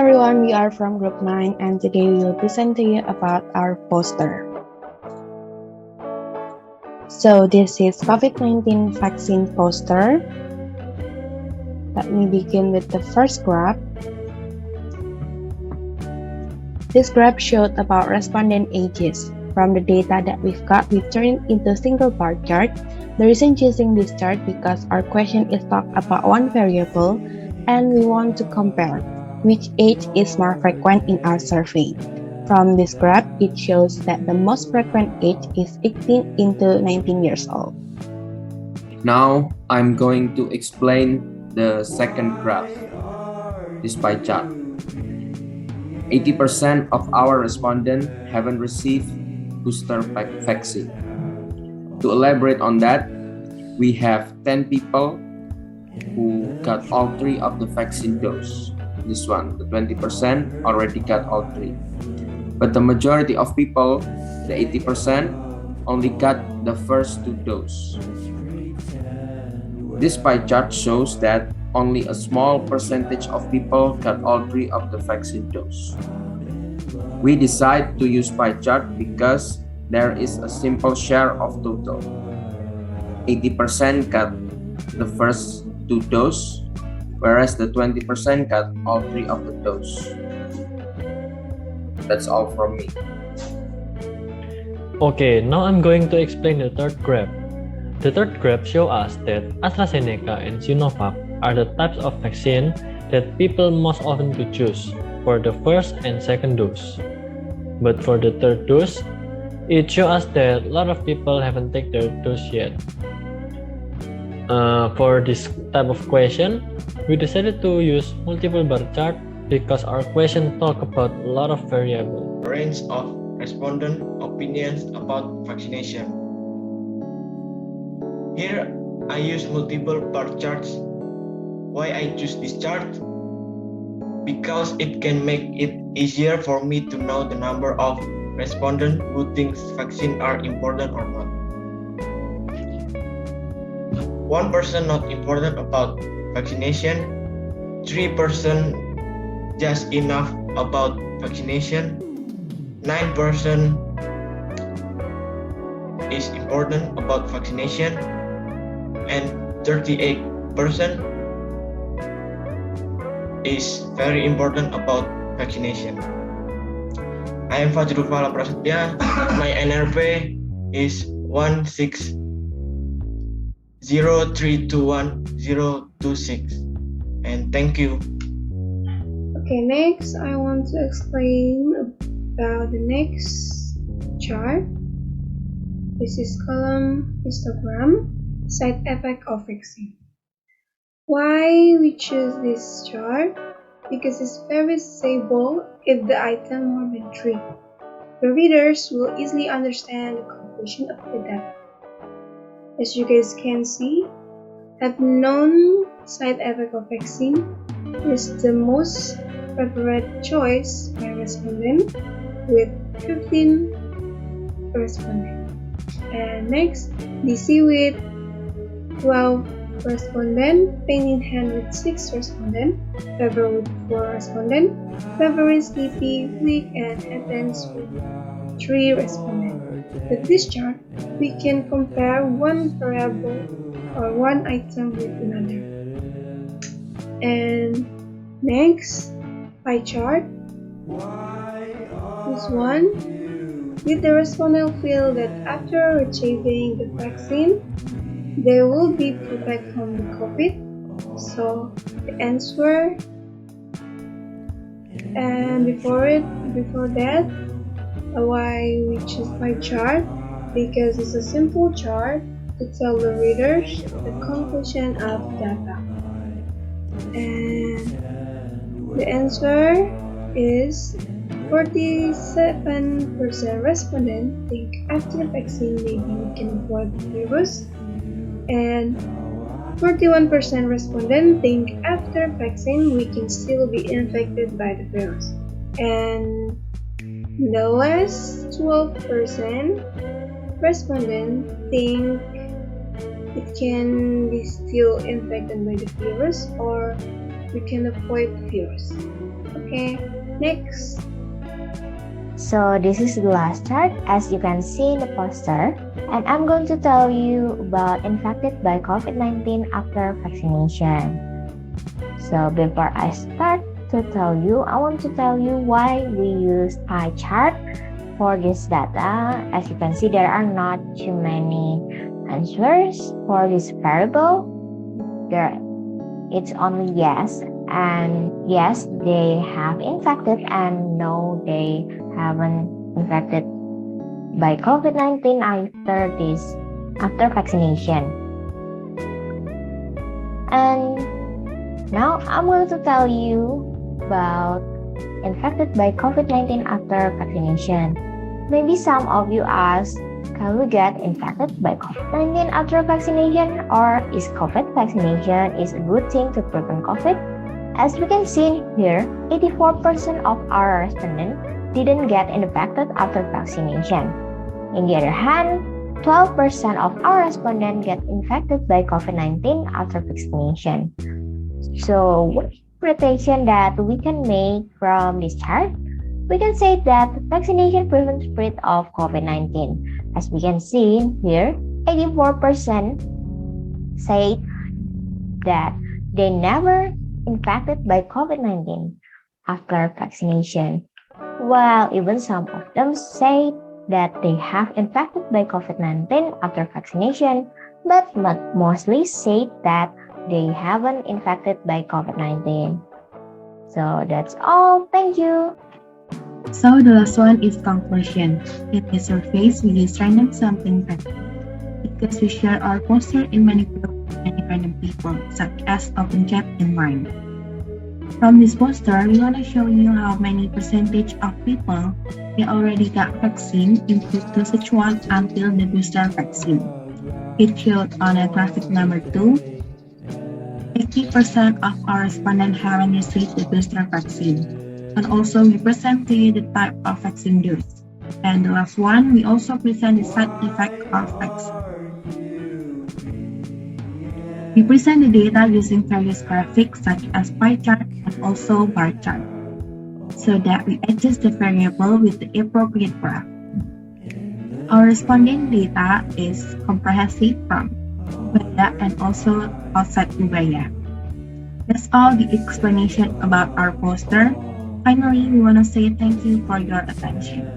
everyone, we are from Group 9 and today we will present to you about our poster. So this is COVID-19 vaccine poster. Let me begin with the first graph. This graph showed about respondent ages. From the data that we've got, we turned into a single bar chart. The reason choosing this chart because our question is talk about one variable and we want to compare which age is more frequent in our survey. From this graph, it shows that the most frequent age is 18 into 19 years old. Now I'm going to explain the second graph, this pie chart. 80% of our respondents haven't received booster vaccine. To elaborate on that, we have 10 people who got all 3 of the vaccine dose. This one, the 20% already got all 3. But the majority of people, the 80%, only got the first 2 doses. This pie chart shows that only a small percentage of people got all 3 of the vaccine dose. We decide to use pie chart because there is a simple share of total. 80% got the first 2 doses, whereas the 20% got all 3 of the doses. That's all from me. Okay, now I'm going to explain the third graph. The third graph shows us that AstraZeneca and Sinovac are the types of vaccine that people most often to choose for the first and second dose. But for the third dose, it shows us that a lot of people haven't taken their dose yet. For this type of question, we decided to use multiple bar chart because our question talk about a lot of variables. Range of respondent opinions about vaccination. Here I use multiple bar charts. Why I choose this chart? Because it can make it easier for me to know the number of respondents who thinks vaccine are important or not. 1% not important about vaccination, 3% just enough about vaccination, 9% is important about vaccination, and 38% is very important about vaccination. I am Fajrul Fala Prasetya. My NRP is 160321026, and thank you. Okay, next I want to explain about the next chart. This is column histogram, side effect of vaccine. Why we choose this chart? Because it's very stable if the item more than 3. The readers will easily understand the conclusion of the data. As you guys can see, have known side effect of vaccine is the most preferred choice by respondent with 15 respondent. And next, DC with 12 respondent, pain in hand with 6 respondent, fever with 4 respondent, fever is sleepy, weak, and headaches with 3 respondent. With this chart, we can compare one variable or one item with another. And next, pie chart. This one, did the respondent feel that after receiving the vaccine, they will be protected from the COVID? So the answer, and before that, why we choose pie chart? Because it's a simple chart to tell the readers the conclusion of data. And the answer is 47% respondent think after vaccine maybe we can avoid the virus, and 41% respondent think after vaccine we can still be infected by the virus, and the last 12% respondent think it can be still infected by the virus or we can avoid the virus. Okay, next. So this is the last chart, as you can see in the poster, and I'm going to tell you about infected by COVID-19 after vaccination. So before I start to tell you, I want to tell you why we use pie chart for this data. As you can see, there are not too many answers for this variable. It's only yes, and yes, they have infected, and no, they haven't infected by COVID-19 after vaccination. And now I'm going to tell you about infected by COVID-19 after vaccination. Maybe some of you ask, can we get infected by COVID-19 after vaccination, or is COVID vaccination is a good thing to prevent COVID? As we can see here, 84% of our respondents didn't get infected after vaccination. On the other hand, 12% of our respondents get infected by COVID-19 after vaccination. So, what interpretation that we can make from this chart? We can say that vaccination prevents spread of COVID-19. As we can see here, 84% say that they never infected by COVID-19 after vaccination, while even some of them say that they have infected by COVID-19 after vaccination, but mostly say that they haven't infected by COVID-19. So that's all. Thank you. So the last one is conclusion. In this surveys, we use random sampling method because we share our poster in many groups with many random people, such as open chat and mine. From this poster, we want to show you how many percentage of people they already got vaccine into dosage 1 until the booster vaccine. It showed on a graphic number 2, 80% of our respondents haven't received the booster vaccine. And also we present to you the type of vaccine dose. And the last one, we also present the side effect of vaccine. We present the data using various graphics such as pie chart and also bar chart, so that we adjust the variable with the appropriate graph. Our respondent data is comprehensive from Ubaya and also outside Ubaya. That's all the explanation about our poster. Finally, we want to say thank you for your attention.